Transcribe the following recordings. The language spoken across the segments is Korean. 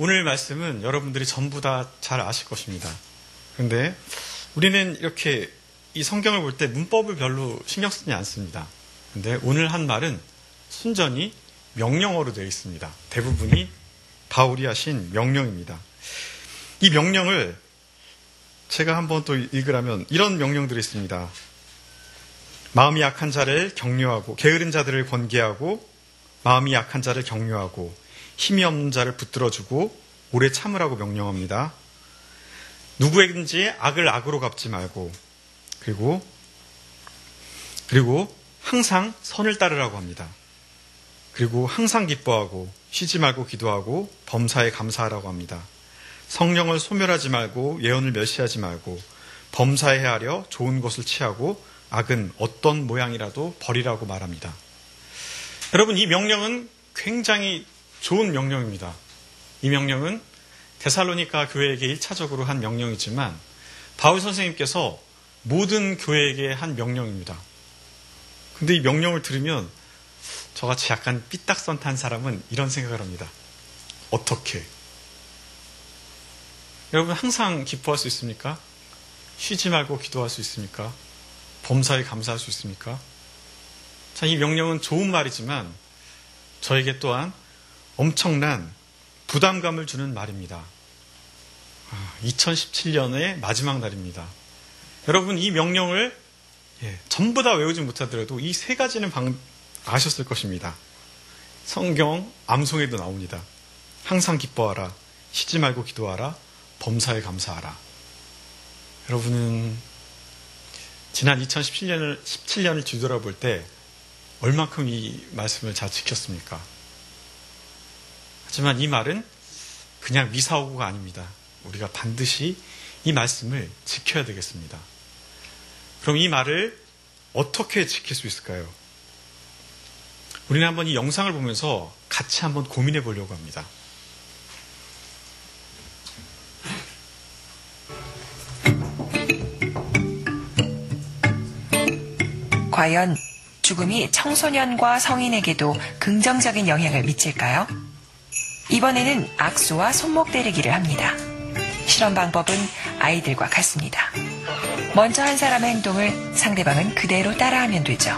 오늘 말씀은 여러분들이 전부 다 잘 아실 것입니다. 그런데 우리는 이렇게 이 성경을 볼 때 문법을 별로 신경 쓰지 않습니다. 그런데 오늘 한 말은 순전히 명령어로 되어 있습니다. 대부분이 바울이 하신 명령입니다. 이 명령을 제가 한번 또 읽으라면 이런 명령들이 있습니다. 마음이 약한 자를 격려하고 게으른 자들을 권계하고 마음이 약한 자를 격려하고 힘이 없는 자를 붙들어주고 오래 참으라고 명령합니다. 누구에든지 악을 악으로 갚지 말고 그리고 항상 선을 따르라고 합니다. 그리고 항상 기뻐하고 쉬지 말고 기도하고 범사에 감사하라고 합니다. 성령을 소멸하지 말고 예언을 멸시하지 말고 범사에 헤아려 좋은 것을 취하고 악은 어떤 모양이라도 버리라고 말합니다. 여러분, 이 명령은 굉장히 좋은 명령입니다. 이 명령은 데살로니가 교회에게 1차적으로 한 명령이지만 바울 선생님께서 모든 교회에게 한 명령입니다. 근데 이 명령을 들으면 저같이 약간 삐딱선 탄 사람은 이런 생각을 합니다. 어떻게? 여러분, 항상 기뻐할 수 있습니까? 쉬지 말고 기도할 수 있습니까? 범사에 감사할 수 있습니까? 자, 이 명령은 좋은 말이지만 저에게 또한 엄청난 부담감을 주는 말입니다. 2017년의 마지막 날입니다. 여러분, 이 명령을 전부 다 외우지 못하더라도 이 세 가지는 아셨을 것입니다. 성경 암송에도 나옵니다. 항상 기뻐하라, 쉬지 말고 기도하라, 범사에 감사하라. 여러분은 지난 2017년을 뒤돌아볼 때 얼만큼 이 말씀을 잘 지켰습니까? 하지만 이 말은 그냥 미사오고가 아닙니다. 우리가 반드시 이 말씀을 지켜야 되겠습니다. 그럼 이 말을 어떻게 지킬 수 있을까요? 우리는 한번 이 영상을 보면서 같이 한번 고민해 보려고 합니다. 과연 죽음이 청소년과 성인에게도 긍정적인 영향을 미칠까요? 이번에는 악수와 손목 때리기를 합니다. 실험 방법은 아이들과 같습니다. 먼저 한 사람의 행동을 상대방은 그대로 따라하면 되죠.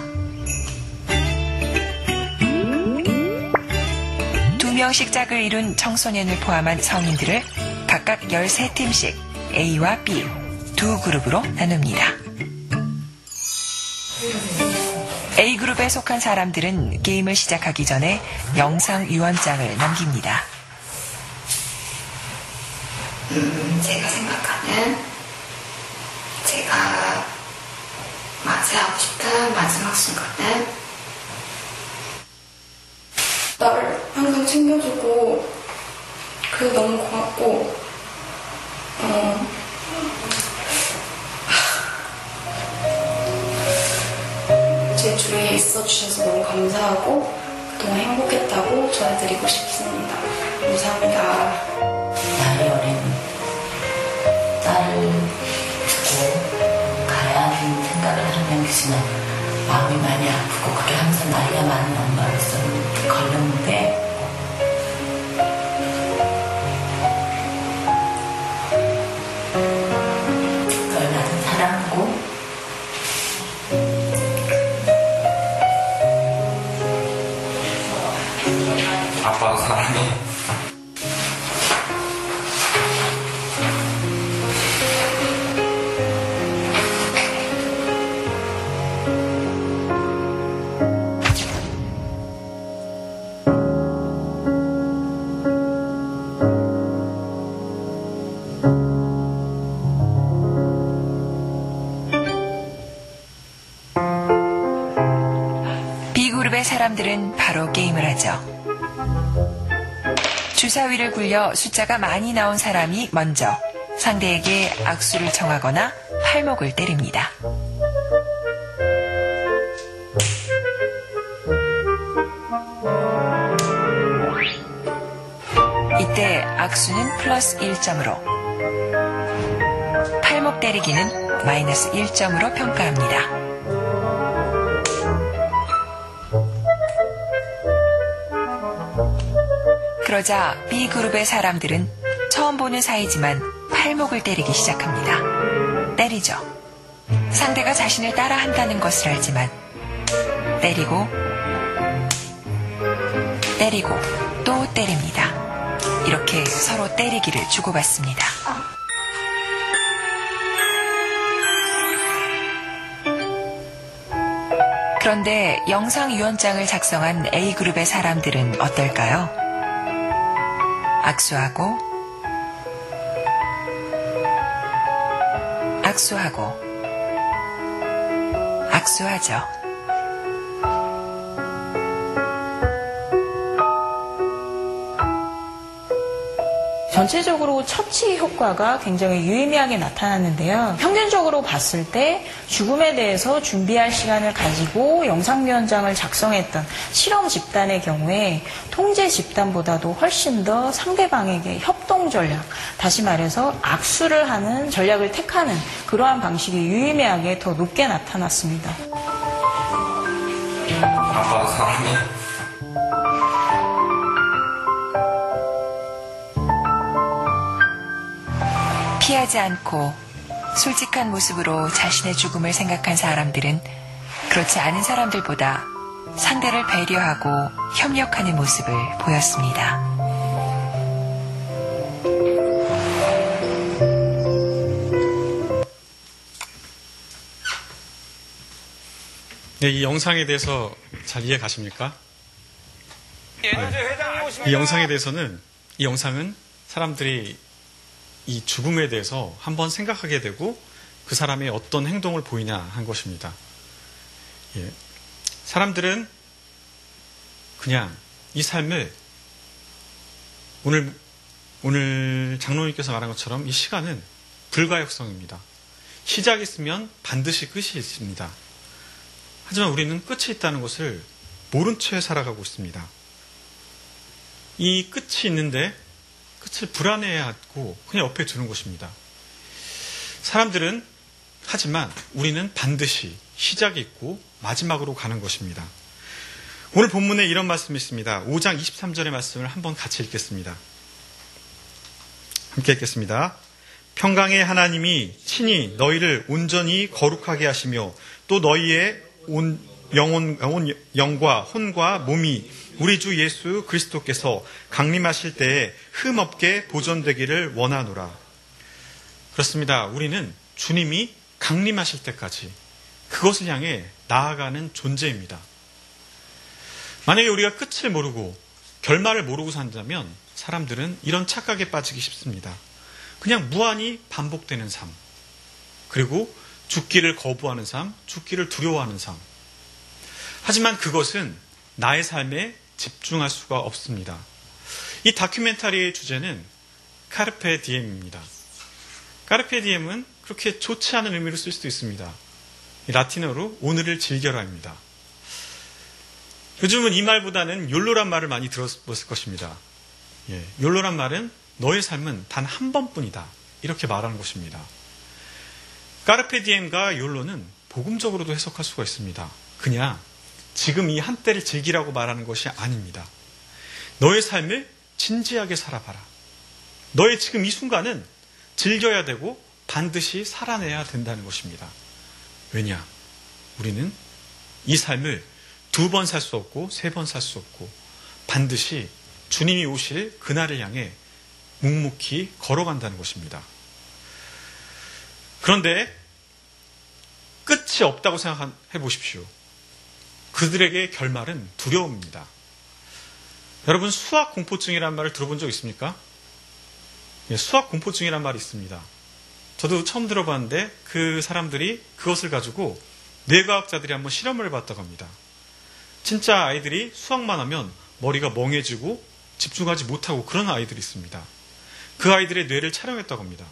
2명씩 짝을 이룬 청소년을 포함한 성인들을 각각 13팀씩 A와 B 두 그룹으로 나눕니다. A그룹에 속한 사람들은 게임을 시작하기 전에 영상 유언장을 남깁니다. 제가 생각하는 제가 맞이하고 싶은 마지막 순간은 나를 항상 챙겨주고 그래서 너무 고맙고 제 주위에 있어주셔서 너무 감사하고 그동안 행복했다고 전해드리고 싶습니다. 감사합니다. 나이 어린 딸을 두고 가야 하는 생각을 하면 그지만 마음이 많이 아프고 그게 항상 나이가 많은 엄마로서 걸렸는데 얼마든 사랑하고 아빠 사랑해. B그룹의 사람들은 바로 게임을 하죠. 주사위를 굴려 숫자가 많이 나온 사람이 먼저 상대에게 악수를 청하거나 팔목을 때립니다. 이때 악수는 플러스 1점으로, 팔목 때리기는 마이너스 1점으로 평가합니다. 그러자 B그룹의 사람들은 처음 보는 사이지만 팔목을 때리기 시작합니다. 때리죠. 상대가 자신을 따라한다는 것을 알지만 때리고 또 때립니다. 이렇게 서로 때리기를 주고받습니다. 그런데 영상유언장을 작성한 A그룹의 사람들은 어떨까요? 악수하고 악수하죠. 전체적으로 처치 효과가 굉장히 유의미하게 나타났는데요. 평균적으로 봤을 때 죽음에 대해서 준비할 시간을 가지고 영상유언장을 작성했던 실험 집단의 경우에 통제 집단보다도 훨씬 더 상대방에게 협동 전략, 다시 말해서 악수를 하는 전략을 택하는 그러한 방식이 유의미하게 더 높게 나타났습니다. 아빠 사랑해. 피하지 않고 솔직한 모습으로 자신의 죽음을 생각한 사람들은 그렇지 않은 사람들보다 상대를 배려하고 협력하는 모습을 보였습니다. 네, 이 영상에 대해서 잘 이해 가십니까? 이 영상에 대해서는, 이 영상은 사람들이 이 죽음에 대해서 한번 생각하게 되고 그 사람의 어떤 행동을 보이냐 한 것입니다. 예. 사람들은 그냥 이 삶을 오늘 장로님께서 말한 것처럼 이 시간은 불가역성입니다. 시작이 있으면 반드시 끝이 있습니다. 하지만 우리는 끝이 있다는 것을 모른 채 살아가고 있습니다. 이 끝이 있는데 끝을 불안해하고 그냥 옆에 두는 것입니다. 사람들은 하지만 우리는 반드시 시작이 있고 마지막으로 가는 것입니다. 오늘 본문에 이런 말씀이 있습니다. 5장 23절의 말씀을 한번 같이 읽겠습니다. 함께 읽겠습니다. 평강의 하나님이 친히 너희를 온전히 거룩하게 하시며 또 너희의 영과 혼과 몸이 우리 주 예수 그리스도께서 강림하실 때에 흠없게 보존되기를 원하노라. 그렇습니다. 우리는 주님이 강림하실 때까지 그것을 향해 나아가는 존재입니다. 만약에 우리가 끝을 모르고 결말을 모르고 산다면 사람들은 이런 착각에 빠지기 쉽습니다. 그냥 무한히 반복되는 삶, 그리고 죽기를 거부하는 삶, 죽기를 두려워하는 삶. 하지만 그것은 나의 삶에 집중할 수가 없습니다. 이 다큐멘터리의 주제는 카르페 디엠입니다. 카르페 디엠은 그렇게 좋지 않은 의미로 쓸 수도 있습니다. 라틴어로 오늘을 즐겨라입니다. 요즘은 이 말보다는 욜로란 말을 많이 들었을 것입니다. 욜로란 말은 너의 삶은 단 한 번뿐이다, 이렇게 말하는 것입니다. 카르페 디엠과 욜로는 복음적으로도 해석할 수가 있습니다. 그냥 지금 이 한때를 즐기라고 말하는 것이 아닙니다. 너의 삶을 진지하게 살아봐라. 너의 지금 이 순간은 즐겨야 되고 반드시 살아내야 된다는 것입니다. 왜냐? 우리는 이 삶을 2번 살 수 없고 3번 살 수 없고 반드시 주님이 오실 그날을 향해 묵묵히 걸어간다는 것입니다. 그런데 끝이 없다고 생각해 보십시오. 그들에게 결말은 두려움입니다. 여러분, 수학 공포증이라는 말을 들어본 적 있습니까? 수학 공포증이라는 말이 있습니다. 저도 처음 들어봤는데 그 사람들이 그것을 가지고 뇌과학자들이 한번 실험을 해봤다고 합니다. 진짜 아이들이 수학만 하면 머리가 멍해지고 집중하지 못하고 그런 아이들이 있습니다. 그 아이들의 뇌를 촬영했다고 합니다.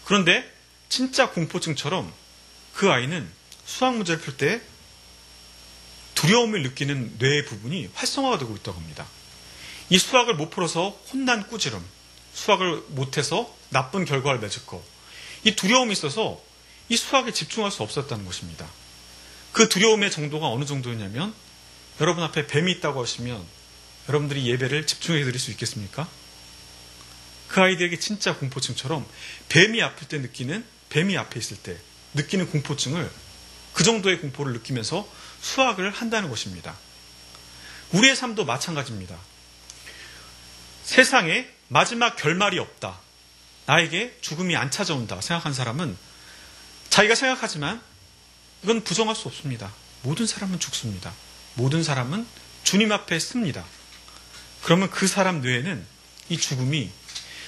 그런데 진짜 공포증처럼 그 아이는 수학 문제를 풀 때 두려움을 느끼는 뇌의 부분이 활성화가 되고 있다고 합니다. 이 수학을 못 풀어서 혼난 꾸지람, 수학을 못해서 나쁜 결과를 맺을 것, 이 두려움이 있어서 이 수학에 집중할 수 없었다는 것입니다. 그 두려움의 정도가 어느 정도였냐면 여러분 앞에 뱀이 있다고 하시면 여러분들이 예배를 집중해 드릴 수 있겠습니까? 그 아이들에게 진짜 공포증처럼 뱀이 아플 때 느끼는, 뱀이 앞에 있을 때 느끼는 공포증을, 그 정도의 공포를 느끼면서 수학을 한다는 것입니다. 우리의 삶도 마찬가지입니다. 세상에 마지막 결말이 없다, 나에게 죽음이 안 찾아온다 생각한 사람은 자기가 생각하지만 이건 부정할 수 없습니다. 모든 사람은 죽습니다. 모든 사람은 주님 앞에 씁니다. 그러면 그 사람 뇌에는 이 죽음이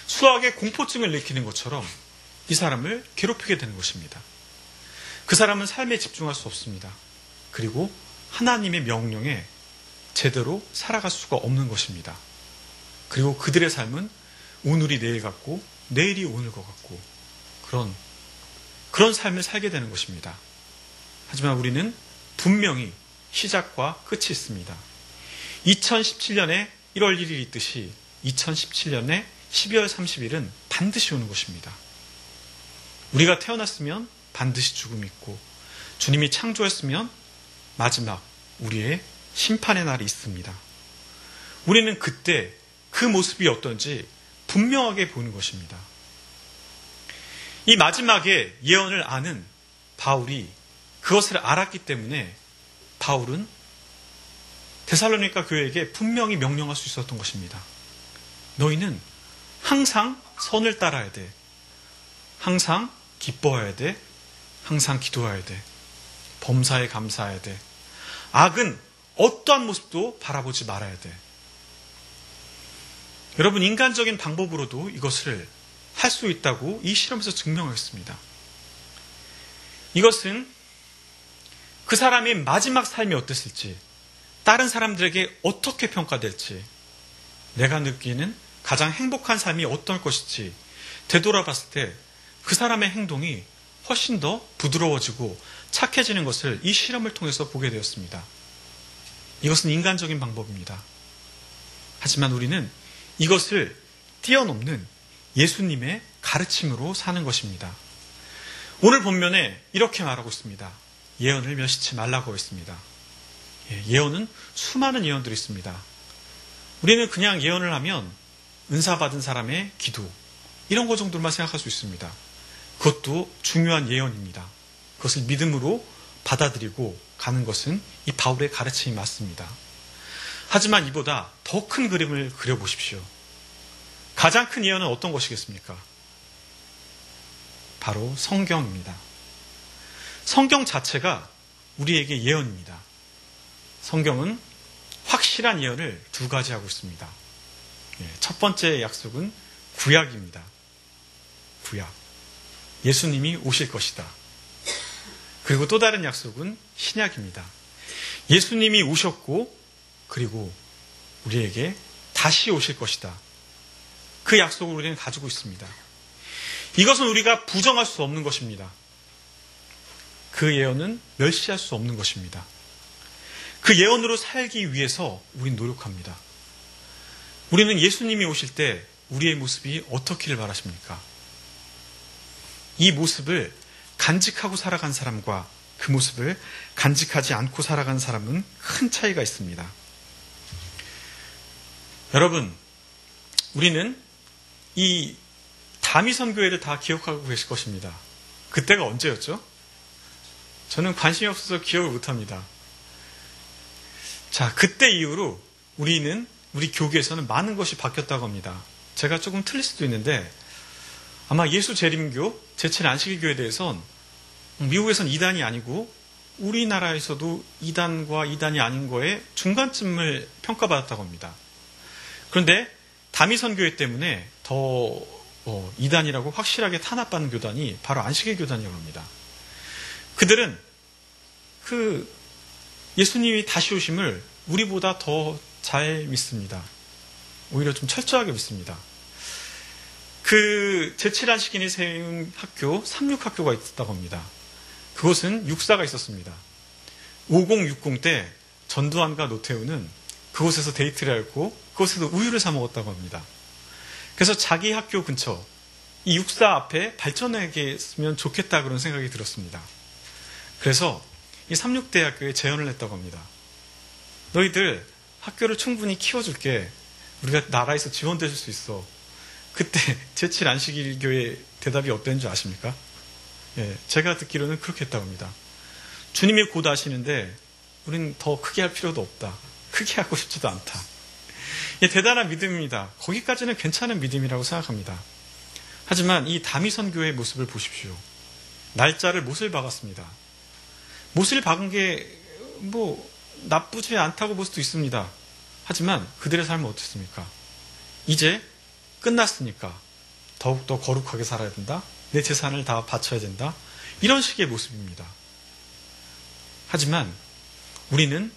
수학의 공포증을 느끼는 것처럼 이 사람을 괴롭히게 되는 것입니다. 그 사람은 삶에 집중할 수 없습니다. 그리고 하나님의 명령에 제대로 살아갈 수가 없는 것입니다. 그리고 그들의 삶은 오늘이 내일 같고 내일이 오늘 것 같고 그런 삶을 살게 되는 것입니다. 하지만 우리는 분명히 시작과 끝이 있습니다. 2017년에 1월 1일이 있듯이 2017년에 12월 30일은 반드시 오는 것입니다. 우리가 태어났으면 반드시 죽음이 있고, 주님이 창조했으면 마지막 우리의 심판의 날이 있습니다. 우리는 그때 그 모습이 어떤지 분명하게 보는 것입니다. 이 마지막에 예언을 아는 바울이 그것을 알았기 때문에 바울은 데살로니가 교회에게 분명히 명령할 수 있었던 것입니다. 너희는 항상 선을 따라야 돼. 항상 기뻐해야 돼. 항상 기도해야 돼. 범사에 감사해야 돼. 악은 어떠한 모습도 바라보지 말아야 돼. 여러분, 인간적인 방법으로도 이것을 할 수 있다고 이 실험에서 증명했습니다. 이것은 그 사람의 마지막 삶이 어땠을지, 다른 사람들에게 어떻게 평가될지, 내가 느끼는 가장 행복한 삶이 어떨 것일지 되돌아봤을 때 그 사람의 행동이 훨씬 더 부드러워지고 착해지는 것을 이 실험을 통해서 보게 되었습니다. 이것은 인간적인 방법입니다. 하지만 우리는 이것을 뛰어넘는 예수님의 가르침으로 사는 것입니다. 오늘 본면에 이렇게 말하고 있습니다. 예언을 멸시치 말라고 했습니다. 예언은 수많은 예언들이 있습니다. 우리는 그냥 예언을 하면 은사 받은 사람의 기도, 이런 것 정도만 생각할 수 있습니다. 그것도 중요한 예언입니다. 그것을 믿음으로 받아들이고 가는 것은 이 바울의 가르침이 맞습니다. 하지만 이보다 더 큰 그림을 그려보십시오. 가장 큰 예언은 어떤 것이겠습니까? 바로 성경입니다. 성경 자체가 우리에게 예언입니다. 성경은 확실한 예언을 두 가지 하고 있습니다. 첫 번째 약속은 구약입니다. 구약. 예수님이 오실 것이다. 그리고 또 다른 약속은 신약입니다. 예수님이 오셨고, 그리고 우리에게 다시 오실 것이다. 그 약속을 우리는 가지고 있습니다. 이것은 우리가 부정할 수 없는 것입니다. 그 예언은 멸시할 수 없는 것입니다. 그 예언으로 살기 위해서 우리는 노력합니다. 우리는 예수님이 오실 때 우리의 모습이 어떻기를 바라십니까? 이 모습을 간직하고 살아간 사람과 그 모습을 간직하지 않고 살아간 사람은 큰 차이가 있습니다. 여러분, 우리는 이 다미선교회를 다 기억하고 계실 것입니다. 그때가 언제였죠? 저는 관심이 없어서 기억을 못합니다. 자, 그때 이후로 우리 교계에서는 많은 것이 바뀌었다고 합니다. 제가 조금 틀릴 수도 있는데 아마 예수 재림교, 제칠 안식일 교회에 대해서는 미국에선 2단이 아니고 우리나라에서도 2단과 2단이 아닌 거에 중간쯤을 평가받았다고 합니다. 그런데 다미선교회 때문에 더 2단이라고 확실하게 탄압받는 교단이 바로 안식일 교단이라고 합니다. 그들은 그 예수님이 다시 오심을 우리보다 더 잘 믿습니다. 오히려 좀 철저하게 믿습니다. 그 제7안식일이 세운 학교, 삼육학교가 있었다고 합니다. 그곳은 육사가 있었습니다. 5060 때 전두환과 노태우는 그곳에서 데이트를 하고 그곳에서 우유를 사 먹었다고 합니다. 그래서 자기 학교 근처 이 육사 앞에 발전하겠으면 좋겠다 그런 생각이 들었습니다. 그래서 이 삼육대학교에 제언을 했다고 합니다. 너희들 학교를 충분히 키워줄게. 우리가 나라에서 지원돼줄 수 있어. 그때 제7 안식일교회 대답이 어땠는 줄 아십니까? 예, 제가 듣기로는 그렇게 했다고 합니다. 주님이 곧 아시는데 우리는 더 크게 할 필요도 없다. 크게 하고 싶지도 않다. 예, 대단한 믿음입니다. 거기까지는 괜찮은 믿음이라고 생각합니다. 하지만 이 다미선 교회의 모습을 보십시오. 날짜를 못을 박았습니다. 못을 박은 게 나쁘지 않다고 볼 수도 있습니다. 하지만 그들의 삶은 어떻습니까? 이제 끝났으니까 더욱더 거룩하게 살아야 된다. 내 재산을 다 바쳐야 된다. 이런 식의 모습입니다. 하지만 우리는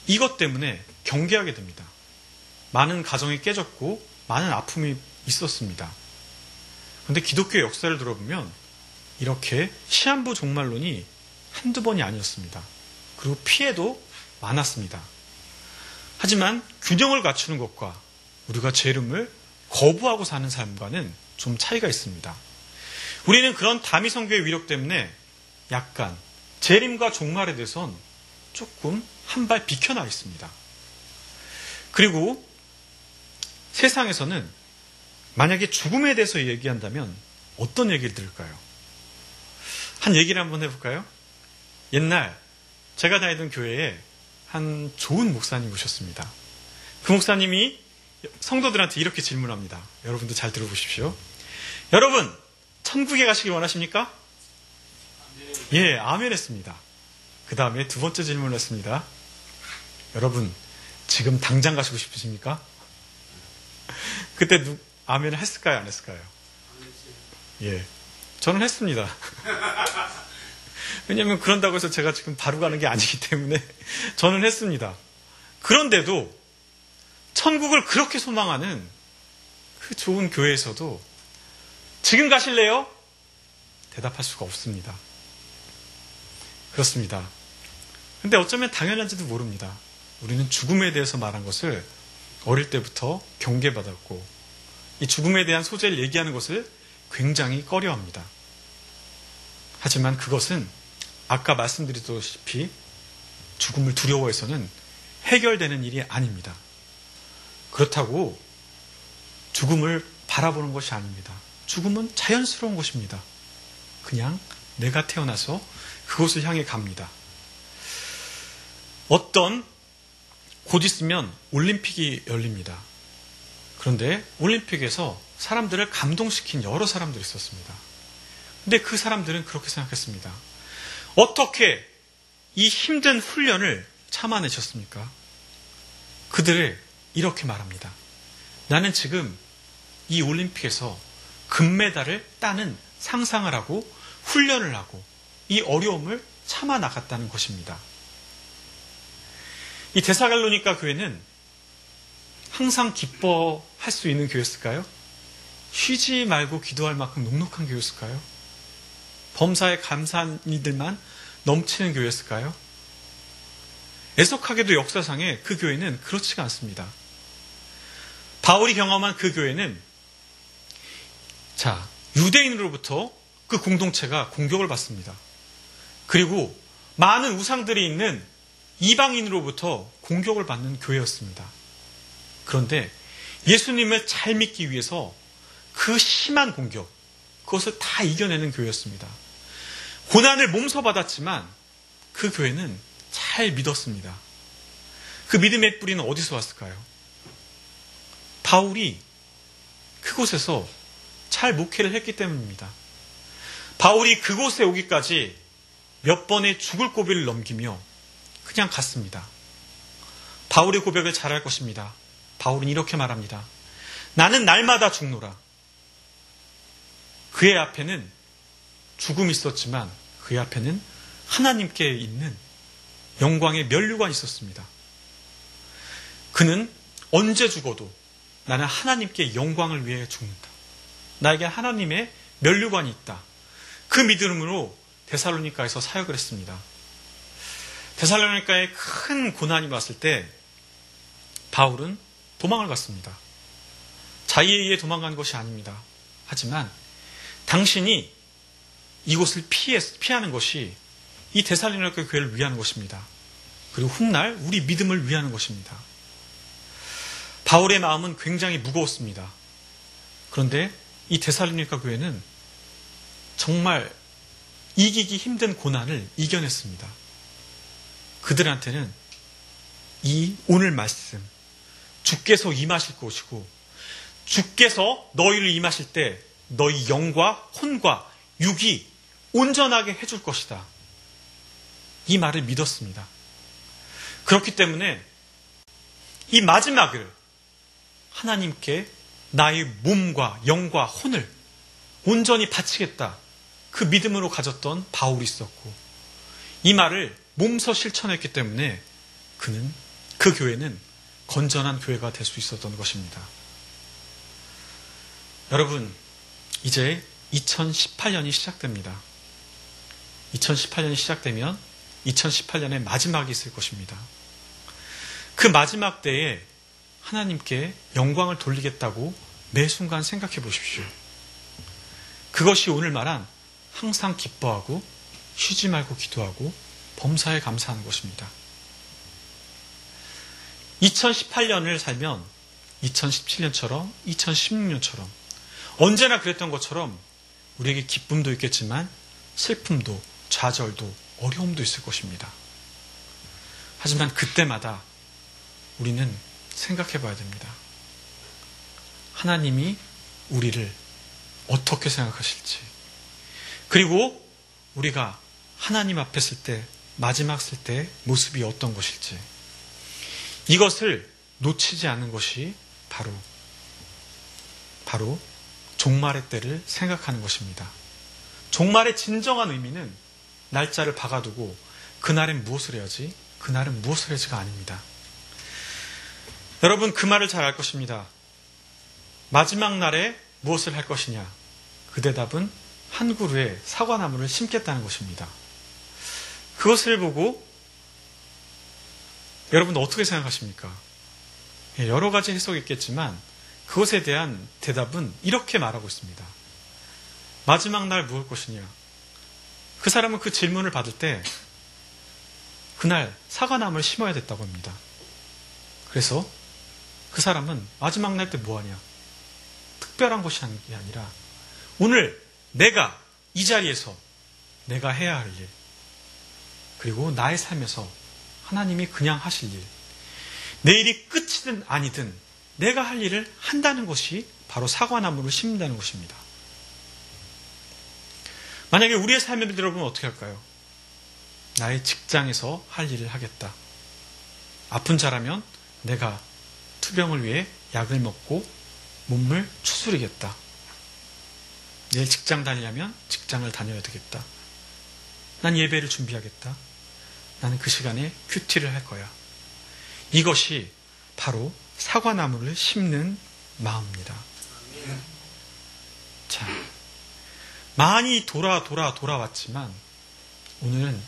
이것 때문에 경계하게 됩니다. 많은 가정이 깨졌고 많은 아픔이 있었습니다. 그런데 기독교 역사를 들어보면 이렇게 시한부 종말론이 한두 번이 아니었습니다. 그리고 피해도 많았습니다. 하지만 균형을 갖추는 것과 우리가 죄름을 거부하고 사는 삶과는 좀 차이가 있습니다. 우리는 그런 다미선교의 위력 때문에 약간 재림과 종말에 대해선 조금 한 발 비켜나 있습니다. 그리고 세상에서는 만약에 죽음에 대해서 얘기한다면 어떤 얘기를 들을까요? 한 얘기를 한번 해볼까요? 옛날 제가 다니던 교회에 한 좋은 목사님 오셨습니다. 그 목사님이 성도들한테 이렇게 질문합니다. 여러분도 잘 들어보십시오. 여러분, 천국에 가시길 원하십니까? 예, 아멘 했습니다. 그 다음에 두 번째 질문을 했습니다. 여러분, 지금 당장 가시고 싶으십니까? 그때 아멘을 했을까요? 안 했을까요? 예, 저는 했습니다. 왜냐하면 그런다고 해서 제가 지금 바로 가는 게 아니기 때문에 저는 했습니다. 그런데도 천국을 그렇게 소망하는 그 좋은 교회에서도 지금 가실래요? 대답할 수가 없습니다. 그렇습니다. 근데 어쩌면 당연한지도 모릅니다. 우리는 죽음에 대해서 말한 것을 어릴 때부터 경계받았고 이 죽음에 대한 소재를 얘기하는 것을 굉장히 꺼려합니다. 하지만 그것은 아까 말씀드렸다시피 죽음을 두려워해서는 해결되는 일이 아닙니다. 그렇다고 죽음을 바라보는 것이 아닙니다. 죽음은 자연스러운 것입니다. 그냥 내가 태어나서 그곳을 향해 갑니다. 곧 있으면 올림픽이 열립니다. 그런데 올림픽에서 사람들을 감동시킨 여러 사람들이 있었습니다. 근데 그 사람들은 그렇게 생각했습니다. 어떻게 이 힘든 훈련을 참아내셨습니까? 그들을 이렇게 말합니다. 나는 지금 이 올림픽에서 금메달을 따는 상상을 하고 훈련을 하고 이 어려움을 참아 나갔다는 것입니다. 이 데살로니가 교회는 항상 기뻐할 수 있는 교회였을까요? 쉬지 말고 기도할 만큼 녹록한 교회였을까요? 범사에 감사한 이들만 넘치는 교회였을까요? 애석하게도 역사상에 그 교회는 그렇지가 않습니다. 바울이 경험한 그 교회는 유대인으로부터 그 공동체가 공격을 받습니다. 그리고 많은 우상들이 있는 이방인으로부터 공격을 받는 교회였습니다. 그런데 예수님을 잘 믿기 위해서 그 심한 공격, 그것을 다 이겨내는 교회였습니다. 고난을 몸소 받았지만 그 교회는 잘 믿었습니다. 그 믿음의 뿌리는 어디서 왔을까요? 바울이 그곳에서 잘 목회를 했기 때문입니다. 바울이 그곳에 오기까지 몇 번의 죽을 고비를 넘기며 그냥 갔습니다. 바울의 고백을 잘할 것입니다. 바울은 이렇게 말합니다. 나는 날마다 죽노라. 그의 앞에는 죽음이 있었지만 그의 앞에는 하나님께 있는 영광의 면류관이 있었습니다. 그는 언제 죽어도 나는 하나님께 영광을 위해 죽는다. 나에게 하나님의 면류관이 있다. 그 믿음으로 데살로니가에서 사역을 했습니다. 데살로니가에 큰 고난이 왔을 때 바울은 도망을 갔습니다. 자의에 의해 도망간 것이 아닙니다. 하지만 당신이 이곳을 피하는 것이 이 데살로니가 교회를 위하는 것입니다. 그리고 훗날 우리 믿음을 위하는 것입니다. 바울의 마음은 굉장히 무거웠습니다. 그런데 이 데살로니가 교회는 정말 이기기 힘든 고난을 이겨냈습니다. 그들한테는 이 오늘 말씀, 주께서 임하실 것이고 주께서 너희를 임하실 때 너희 영과 혼과 육이 온전하게 해줄 것이다. 이 말을 믿었습니다. 그렇기 때문에 이 마지막을 하나님께 나의 몸과 영과 혼을 온전히 바치겠다. 그 믿음으로 가졌던 바울이 있었고 이 말을 몸소 실천했기 때문에 그 교회는 건전한 교회가 될 수 있었던 것입니다. 여러분, 이제 2018년이 시작됩니다. 2018년이 시작되면 2018년의 마지막이 있을 것입니다. 그 마지막 때에 하나님께 영광을 돌리겠다고 매 순간 생각해 보십시오. 그것이 오늘 말한 항상 기뻐하고 쉬지 말고 기도하고 범사에 감사하는 것입니다. 2018년을 살면 2017년처럼 2016년처럼 언제나 그랬던 것처럼 우리에게 기쁨도 있겠지만 슬픔도 좌절도 어려움도 있을 것입니다. 하지만 그때마다 우리는 생각해 봐야 됩니다. 하나님이 우리를 어떻게 생각하실지, 그리고 우리가 하나님 앞에 쓸 때, 마지막 쓸 때 모습이 어떤 것일지, 이것을 놓치지 않는 것이 바로 종말의 때를 생각하는 것입니다. 종말의 진정한 의미는 날짜를 박아두고 그날엔 무엇을 해야지, 그날은 무엇을 해야지가 아닙니다. 여러분, 그 말을 잘 알 것입니다. 마지막 날에 무엇을 할 것이냐? 그 대답은 한 그루의 사과나무를 심겠다는 것입니다. 그것을 보고 여러분 어떻게 생각하십니까? 여러 가지 해석이 있겠지만 그것에 대한 대답은 이렇게 말하고 있습니다. 마지막 날 무엇 것이냐? 그 사람은 그 질문을 받을 때 그날 사과나무를 심어야 됐다고 합니다. 그래서 그 사람은 마지막 날 때 뭐하냐? 특별한 것이 아니라 오늘 내가 이 자리에서 내가 해야 할 일, 그리고 나의 삶에서 하나님이 그냥 하실 일, 내일이 끝이든 아니든 내가 할 일을 한다는 것이 바로 사과나무를 심는다는 것입니다. 만약에 우리의 삶을 들어보면 어떻게 할까요? 나의 직장에서 할 일을 하겠다. 아픈 자라면 내가 투병을 위해 약을 먹고 몸을 추스리겠다. 내일 직장 다니려면 직장을 다녀야 되겠다. 난 예배를 준비하겠다. 나는 그 시간에 큐티를 할 거야. 이것이 바로 사과나무를 심는 마음입니다. 자, 많이 돌아왔지만 오늘은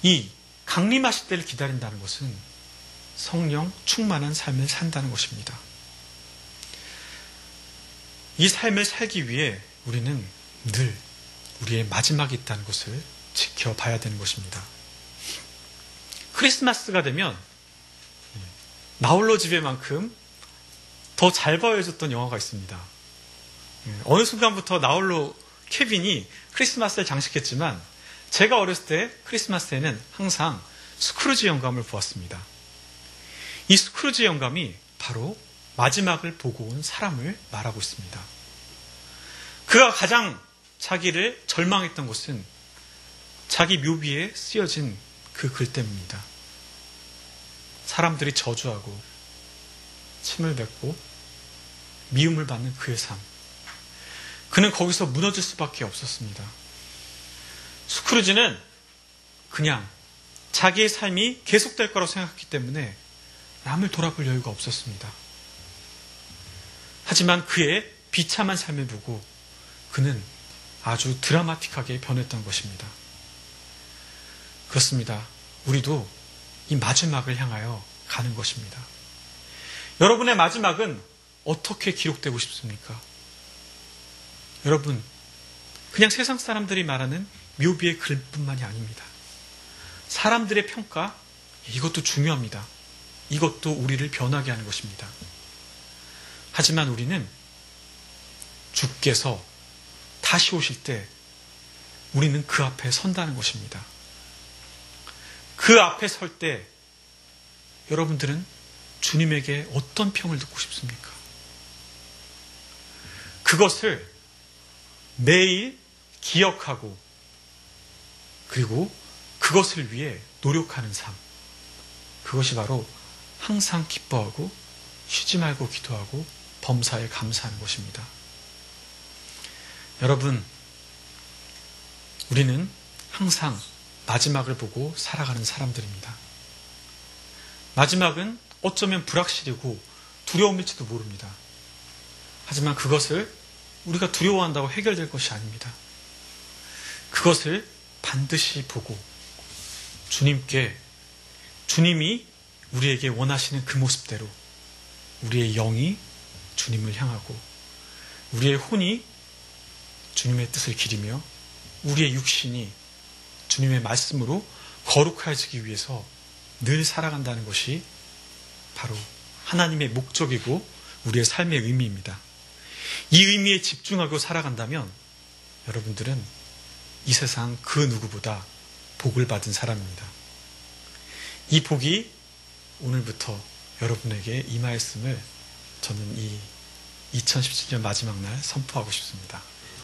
이 강림하실 때를 기다린다는 것은 성령 충만한 삶을 산다는 것입니다. 이 삶을 살기 위해 우리는 늘 우리의 마지막이 있다는 것을 지켜봐야 되는 것입니다. 크리스마스가 되면 나홀로 집에만큼 더 잘 보여줬던 영화가 있습니다. 어느 순간부터 나홀로 케빈이 크리스마스를 장식했지만 제가 어렸을 때 크리스마스에는 항상 스크루지 영감을 보았습니다. 이 스크루지 영감이 바로 마지막을 보고 온 사람을 말하고 있습니다. 그가 가장 자기를 절망했던 것은 자기 묘비에 쓰여진 그 글 때문입니다. 사람들이 저주하고 침을 뱉고 미움을 받는 그의 삶. 그는 거기서 무너질 수밖에 없었습니다. 스크루지는 그냥 자기의 삶이 계속될 거라고 생각했기 때문에 남을 돌아볼 여유가 없었습니다. 하지만 그의 비참한 삶을 보고 그는 아주 드라마틱하게 변했던 것입니다. 그렇습니다. 우리도 이 마지막을 향하여 가는 것입니다. 여러분의 마지막은 어떻게 기록되고 싶습니까? 여러분, 그냥 세상 사람들이 말하는 묘비의 글뿐만이 아닙니다. 사람들의 평가, 이것도 중요합니다. 이것도 우리를 변하게 하는 것입니다. 하지만 우리는 주께서 다시 오실 때 우리는 그 앞에 선다는 것입니다. 그 앞에 설 때 여러분들은 주님에게 어떤 평을 듣고 싶습니까? 그것을 매일 기억하고 그리고 그것을 위해 노력하는 삶. 그것이 바로 항상 기뻐하고 쉬지 말고 기도하고 범사에 감사하는 것입니다. 여러분, 우리는 항상 마지막을 보고 살아가는 사람들입니다. 마지막은 어쩌면 불확실이고 두려움일지도 모릅니다. 하지만 그것을 우리가 두려워한다고 해결될 것이 아닙니다. 그것을 반드시 보고 주님이 우리에게 원하시는 그 모습대로 우리의 영이 주님을 향하고 우리의 혼이 주님의 뜻을 기리며 우리의 육신이 주님의 말씀으로 거룩해지기 위해서 늘 살아간다는 것이 바로 하나님의 목적이고 우리의 삶의 의미입니다. 이 의미에 집중하고 살아간다면 여러분들은 이 세상 그 누구보다 복을 받은 사람입니다. 이 복이 오늘부터 여러분에게 임하였음을 저는 이 2017년 마지막 날 선포하고 싶습니다.